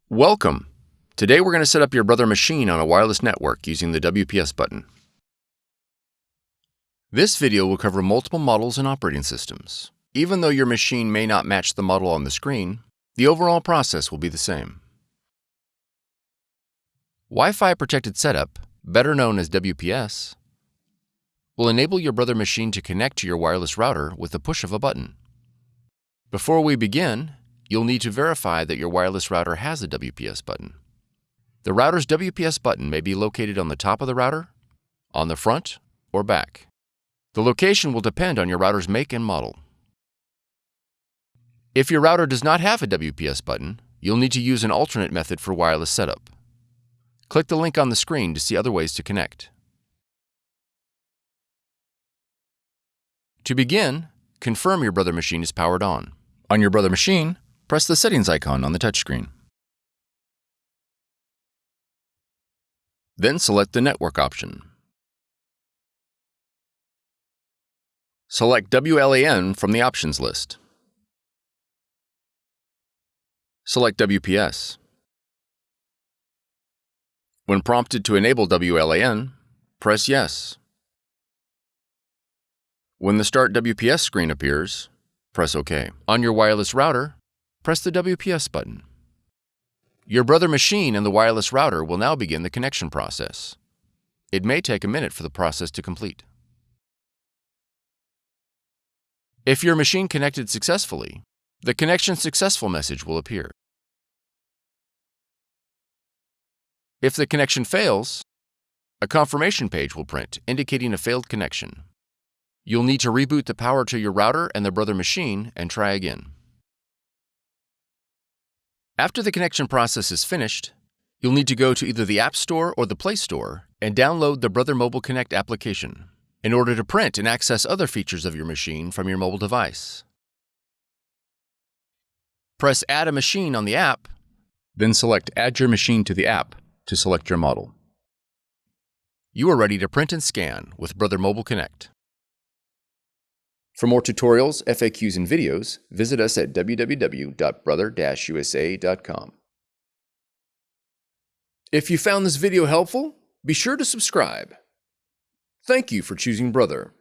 Welcome! Today we're going to set up your Brother machine on a wireless network using the WPS button. This video will cover multiple models and operating systems. Even though your machine may not match the model on the screen, the overall process will be the same. Wi-Fi protected setup, better known as WPS, will enable your Brother machine to connect to your wireless router with the push of a button. Before we begin, you'll need to verify that your wireless router has a WPS button. The router's WPS button may be located on the top of the router, on the front, or back. The location will depend on your router's make and model. If your router does not have a WPS button, you'll need to use an alternate method for wireless setup. Click the link on the screen to see other ways to connect. To begin, confirm your Brother machine is powered on. On your Brother machine, press the settings icon on the touchscreen. Then select the network option. Select WLAN from the options list. Select WPS. When prompted to enable WLAN, press Yes. When the Start WPS screen appears, press OK. On your wireless router, press the WPS button. Your Brother machine and the wireless router will now begin the connection process. It may take a minute for the process to complete. If your machine connected successfully, the Connection Successful message will appear. If the connection fails, a confirmation page will print indicating a failed connection. You'll need to reboot the power to your router and the Brother machine and try again. After the connection process is finished, you'll need to go to either the App Store or the Play Store and download the Brother Mobile Connect application in order to print and access other features of your machine from your mobile device. Press Add a Machine on the app, then select Add your machine to the app to select your model. You are ready to print and scan with Brother Mobile Connect. For more tutorials, FAQs, and videos, visit us at www.brother-usa.com. If you found this video helpful, be sure to subscribe. Thank you for choosing Brother.